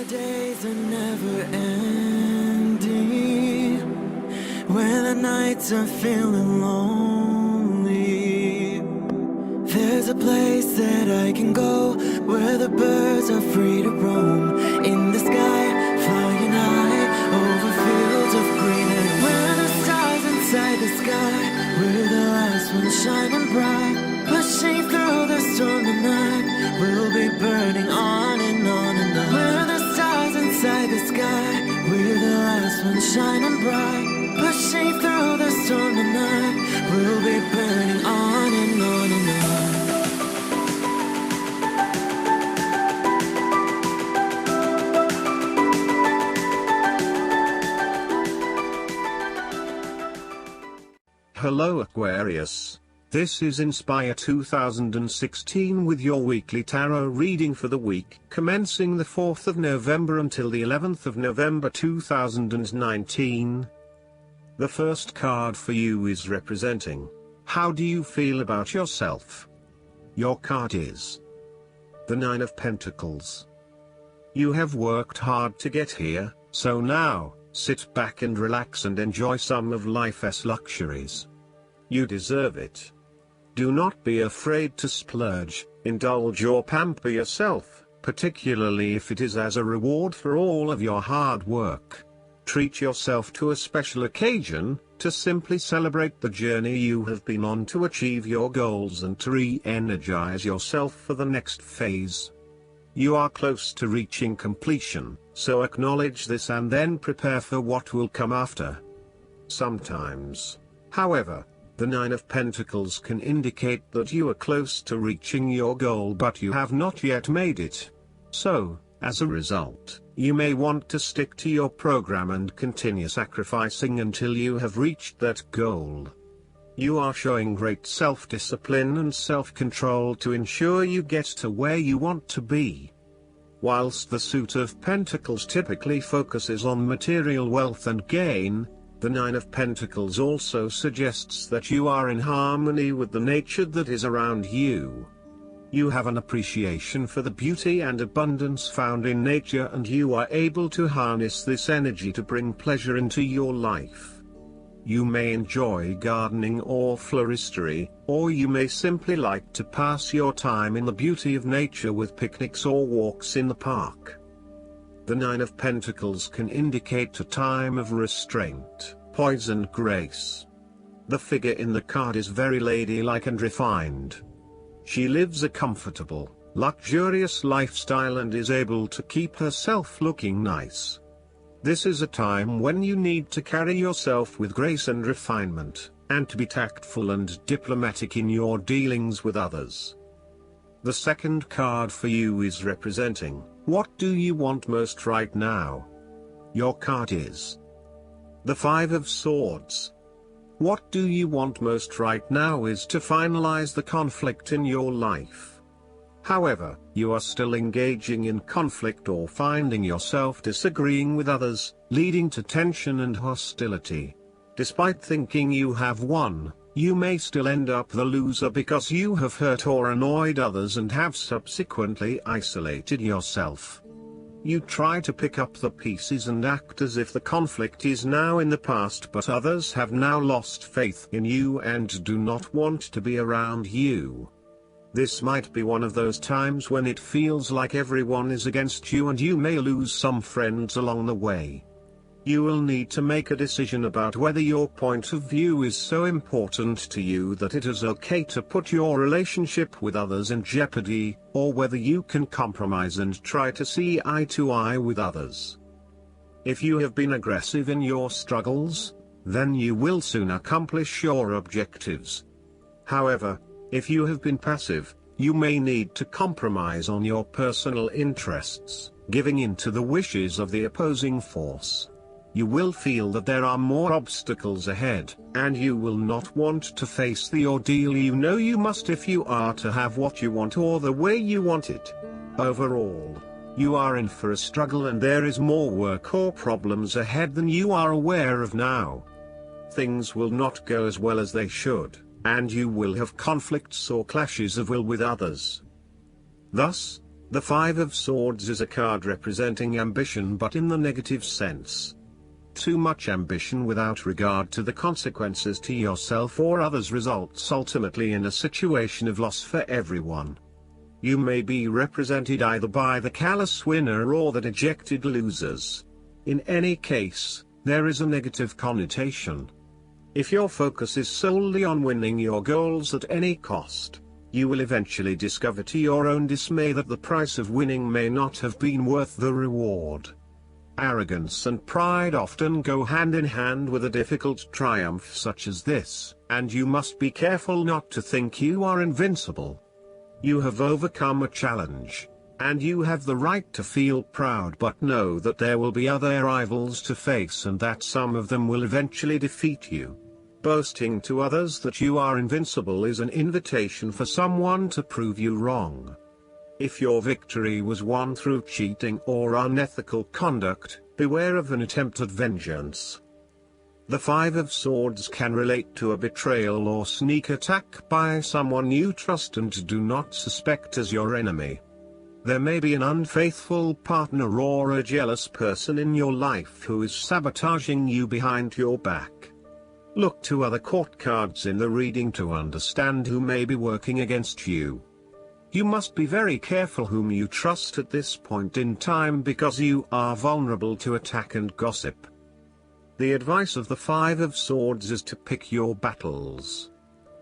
days are never ending, when the nights are feeling lonely, there's a place that I can go, where the birds are free to roam, in the sky, flying high, over fields of green, and where the stars inside the sky, we're the last ones shining bright, pushing through the storm tonight, we'll be burning on and on and on. We're the stars inside the sky, we're the last ones shining bright, pushing through the storm tonight, we'll be burning on and on and on. Hello Aquarius. This is Inspire 2016 with your weekly tarot reading for the week commencing the 4th of November until the 11th of November 2019. The first card for you is representing, how do you feel about yourself? Your card is the Nine of Pentacles. You have worked hard to get here, so now, sit back and relax and enjoy some of life's luxuries. You deserve it. Do not be afraid to splurge, indulge or pamper yourself, particularly if it is as a reward for all of your hard work. Treat yourself to a special occasion, to simply celebrate the journey you have been on to achieve your goals and to re-energize yourself for the next phase. You are close to reaching completion, so acknowledge this and then prepare for what will come after. Sometimes, however, the Nine of Pentacles can indicate that you are close to reaching your goal but you have not yet made it. So, as a result, you may want to stick to your program and continue sacrificing until you have reached that goal. You are showing great self-discipline and self-control to ensure you get to where you want to be. Whilst the suit of Pentacles typically focuses on material wealth and gain, the Nine of Pentacles also suggests that you are in harmony with the nature that is around you. You have an appreciation for the beauty and abundance found in nature and you are able to harness this energy to bring pleasure into your life. You may enjoy gardening or floristry, or you may simply like to pass your time in the beauty of nature with picnics or walks in the park. The Nine of Pentacles can indicate a time of restraint, poise and grace. The figure in the card is very ladylike and refined. She lives a comfortable, luxurious lifestyle and is able to keep herself looking nice. This is a time when you need to carry yourself with grace and refinement, and to be tactful and diplomatic in your dealings with others. The second card for you is representing, what do you want most right now? Your card is the Five of Swords. What do you want most right now is to finalize the conflict in your life. However, you are still engaging in conflict or finding yourself disagreeing with others, leading to tension and hostility. Despite thinking you have won, you may still end up the loser because you have hurt or annoyed others and have subsequently isolated yourself. You try to pick up the pieces and act as if the conflict is now in the past, but others have now lost faith in you and do not want to be around you. This might be one of those times when it feels like everyone is against you and you may lose some friends along the way. You will need to make a decision about whether your point of view is so important to you that it is okay to put your relationship with others in jeopardy, or whether you can compromise and try to see eye to eye with others. If you have been aggressive in your struggles, then you will soon accomplish your objectives. However, if you have been passive, you may need to compromise on your personal interests, giving in to the wishes of the opposing force. You will feel that there are more obstacles ahead, and you will not want to face the ordeal you know you must if you are to have what you want or the way you want it. Overall, you are in for a struggle and there is more work or problems ahead than you are aware of now. Things will not go as well as they should, and you will have conflicts or clashes of will with others. Thus, The Five of Swords is a card representing ambition, but in the negative sense. Too much ambition without regard to the consequences to yourself or others results ultimately in a situation of loss for everyone. You may be represented either by the callous winner or the dejected losers. In any case, there is a negative connotation. If your focus is solely on winning your goals at any cost, you will eventually discover to your own dismay that the price of winning may not have been worth the reward. Arrogance and pride often go hand in hand with a difficult triumph such as this, and you must be careful not to think you are invincible. You have overcome a challenge, and you have the right to feel proud, but know that there will be other rivals to face and that some of them will eventually defeat you. Boasting to others that you are invincible is an invitation for someone to prove you wrong. If your victory was won through cheating or unethical conduct, beware of an attempt at vengeance. The Five of Swords can relate to a betrayal or sneak attack by someone you trust and do not suspect as your enemy. There may be an unfaithful partner or a jealous person in your life who is sabotaging you behind your back. Look to other court cards in the reading to understand who may be working against you. You must be very careful whom you trust at this point in time because you are vulnerable to attack and gossip. The advice of the Five of Swords is to pick your battles.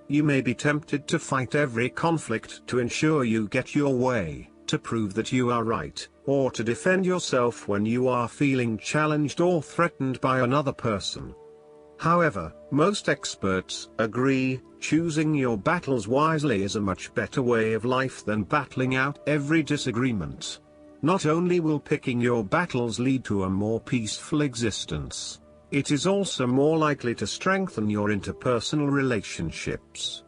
You may be tempted to fight every conflict to ensure you get your way, to prove that you are right, or to defend yourself when you are feeling challenged or threatened by another person. However, most experts agree, choosing your battles wisely is a much better way of life than battling out every disagreement. Not only will picking your battles lead to a more peaceful existence, it is also more likely to strengthen your interpersonal relationships.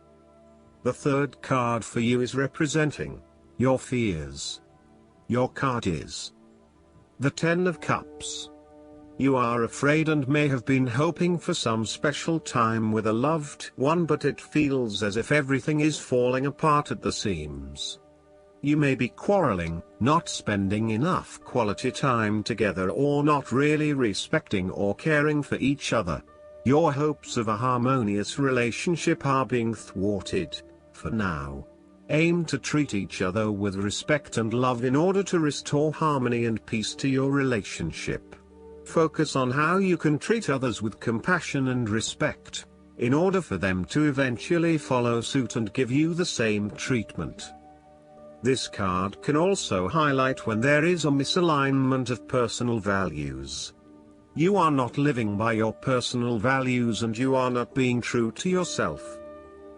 The third card for you is representing your fears. Your card is the Ten of Cups. You are afraid and may have been hoping for some special time with a loved one, but it feels as if everything is falling apart at the seams. You may be quarreling, not spending enough quality time together, or not really respecting or caring for each other. Your hopes of a harmonious relationship are being thwarted, for now. Aim to treat each other with respect and love in order to restore harmony and peace to your relationship. Focus on how you can treat others with compassion and respect, in order for them to eventually follow suit and give you the same treatment. This card can also highlight when there is a misalignment of personal values. You are not living by your personal values and you are not being true to yourself.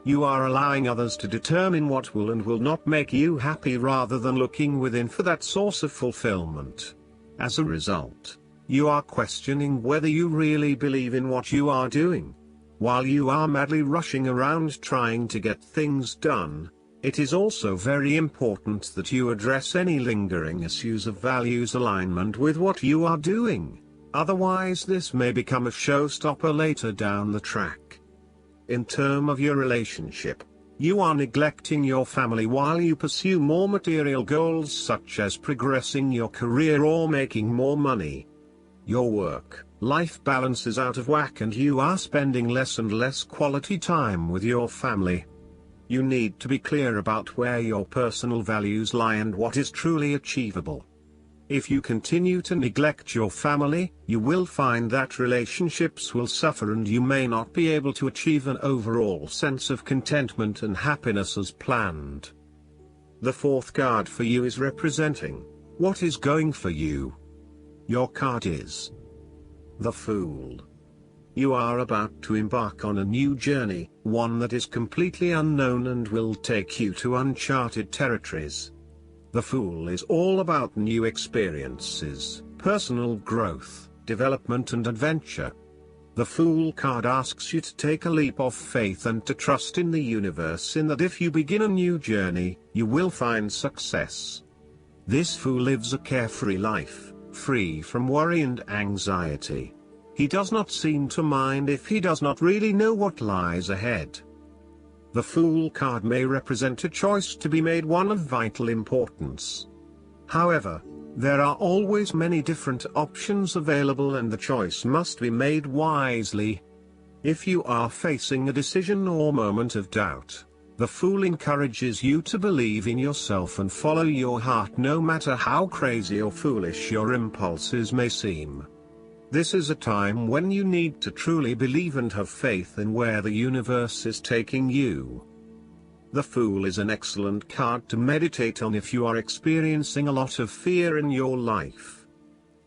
You are allowing others to determine what will and will not make you happy rather than looking within for that source of fulfillment. As a result, you are questioning whether you really believe in what you are doing. While you are madly rushing around trying to get things done, it is also very important that you address any lingering issues of values alignment with what you are doing. Otherwise, this may become a showstopper later down the track. In terms of your relationship, you are neglecting your family while you pursue more material goals such as progressing your career or making more money. Your work-life balance is out of whack and you are spending less and less quality time with your family. You need to be clear about where your personal values lie and what is truly achievable. If you continue to neglect your family, you will find that relationships will suffer and you may not be able to achieve an overall sense of contentment and happiness as planned. The fourth card for you is representing what is going for you. Your card is the Fool. You are about to embark on a new journey, one that is completely unknown and will take you to uncharted territories. The Fool is all about new experiences, personal growth, development and adventure. The Fool card asks you to take a leap of faith and to trust in the universe in that if you begin a new journey, you will find success. This Fool lives a carefree life, free from worry and anxiety. He does not seem to mind if he does not really know what lies ahead. The Fool card may represent a choice to be made, one of vital importance. However, there are always many different options available and the choice must be made wisely. If you are facing a decision or moment of doubt, the Fool encourages you to believe in yourself and follow your heart no matter how crazy or foolish your impulses may seem. This is a time when you need to truly believe and have faith in where the universe is taking you. The Fool is an excellent card to meditate on if you are experiencing a lot of fear in your life.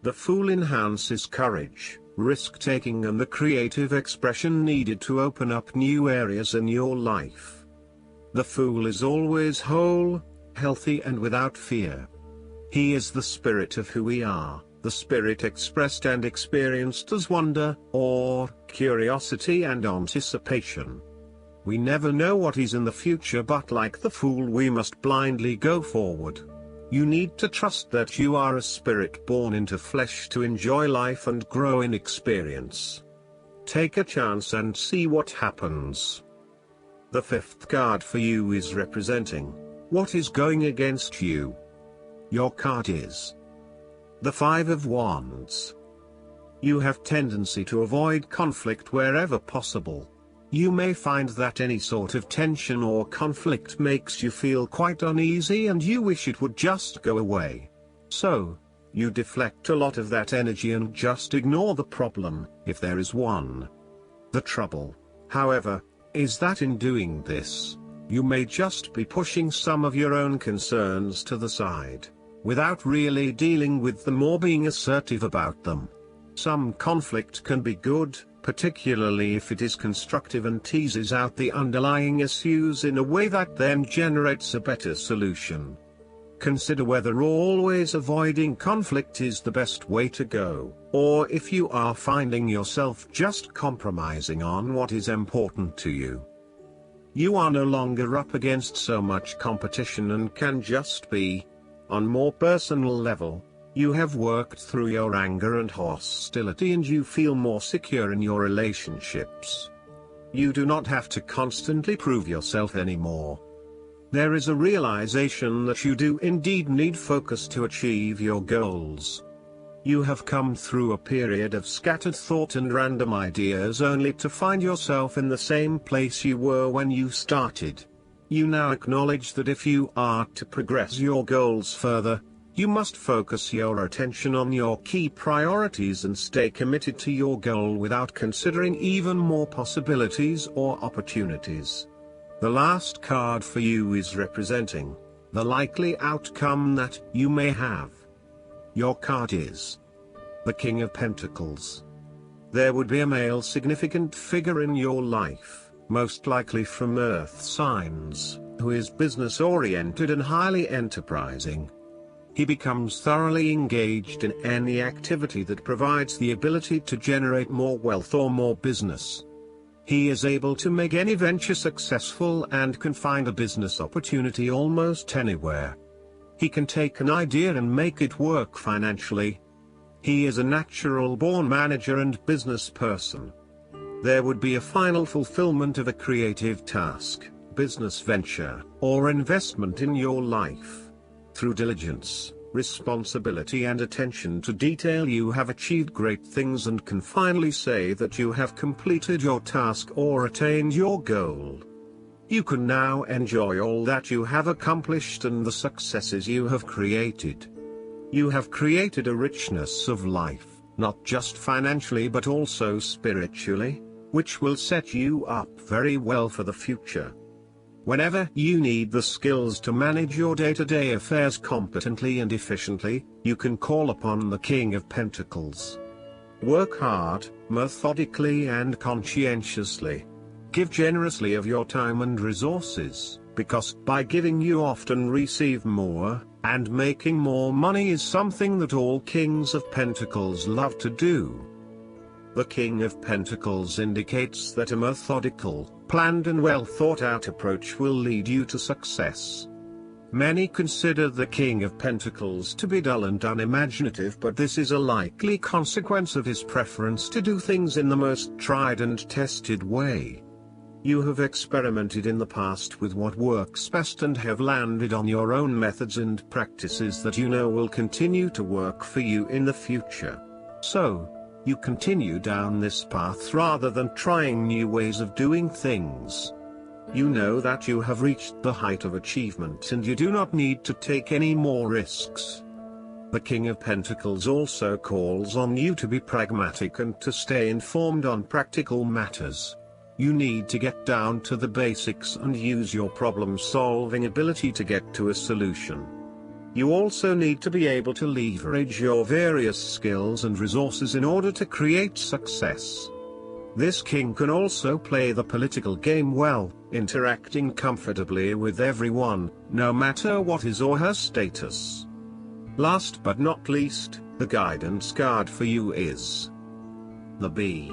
The Fool enhances courage, risk-taking and the creative expression needed to open up new areas in your life. The Fool is always whole, healthy and without fear. He is the spirit of who we are, the spirit expressed and experienced as wonder, awe, curiosity and anticipation. We never know what is in the future, but like the Fool we must blindly go forward. You need to trust that you are a spirit born into flesh to enjoy life and grow in experience. Take a chance and see what happens. The fifth card for you is representing what is going against you. Your card is the Five of Wands. You have tendency to avoid conflict wherever possible. You may find that any sort of tension or conflict makes you feel quite uneasy and you wish it would just go away. So, you deflect a lot of that energy and just ignore the problem, if there is one. The trouble, however, is that in doing this, you may just be pushing some of your own concerns to the side, without really dealing with them or being assertive about them. Some conflict can be good, particularly if it is constructive and teases out the underlying issues in a way that then generates a better solution. Consider whether always avoiding conflict is the best way to go, or if you are finding yourself just compromising on what is important to you. You are no longer up against so much competition and can just be. On more personal level, you have worked through your anger and hostility and you feel more secure in your relationships. You do not have to constantly prove yourself anymore. There is a realization that you do indeed need focus to achieve your goals. You have come through a period of scattered thought and random ideas only to find yourself in the same place you were when you started. You now acknowledge that if you are to progress your goals further, you must focus your attention on your key priorities and stay committed to your goal without considering even more possibilities or opportunities. The last card for you is representing the likely outcome that you may have. Your card is the King of Pentacles. There would be a male significant figure in your life, most likely from Earth signs, who is business-oriented and highly enterprising. He becomes thoroughly engaged in any activity that provides the ability to generate more wealth or more business. He is able to make any venture successful and can find a business opportunity almost anywhere. He can take an idea and make it work financially. He is a natural-born manager and business person. There would be a final fulfillment of a creative task, business venture, or investment in your life. Through diligence, responsibility and attention to detail you have achieved great things and can finally say that you have completed your task or attained your goal. You can now enjoy all that you have accomplished and the successes you have created. You have created a richness of life, not just financially but also spiritually, which will set you up very well for the future. Whenever you need the skills to manage your day-to-day affairs competently and efficiently, you can call upon the King of Pentacles. Work hard, methodically and conscientiously. Give generously of your time and resources, because by giving you often receive more, and making more money is something that all Kings of Pentacles love to do. The King of Pentacles indicates that a methodical, planned and well thought out approach will lead you to success. Many consider the King of Pentacles to be dull and unimaginative, but this is a likely consequence of his preference to do things in the most tried and tested way. You have experimented in the past with what works best and have landed on your own methods and practices that you know will continue to work for you in the future. So, you continue down this path rather than trying new ways of doing things. You know that you have reached the height of achievement and you do not need to take any more risks. The King of Pentacles also calls on you to be pragmatic and to stay informed on practical matters. You need to get down to the basics and use your problem-solving ability to get to a solution. You also need to be able to leverage your various skills and resources in order to create success. This king can also play the political game well, interacting comfortably with everyone, no matter what his or her status. Last but not least, the guidance card for you is the bee.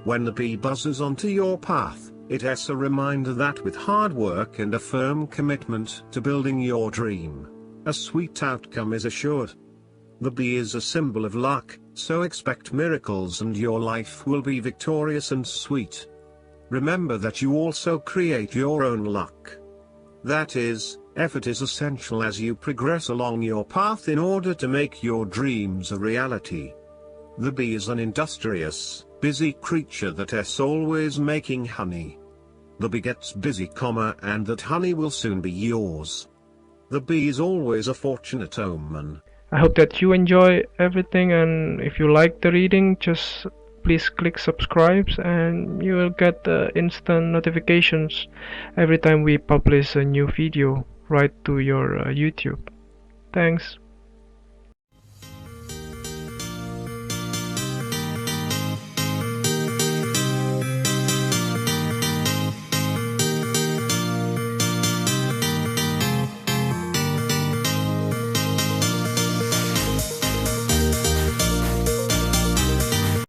When the bee buzzes onto your path, it's a reminder that with hard work and a firm commitment to building your dream, a sweet outcome is assured. The bee is a symbol of luck, so expect miracles and your life will be victorious and sweet. Remember that you also create your own luck. That is, effort is essential as you progress along your path in order to make your dreams a reality. The bee is an industrious, busy creature that is always making honey. The bee gets busy, and that honey will soon be yours. The bee is always a fortunate omen. I hope that you enjoy everything, and if you like the reading, just please click subscribe and you will get instant notifications every time we publish a new video right to your YouTube. Thanks.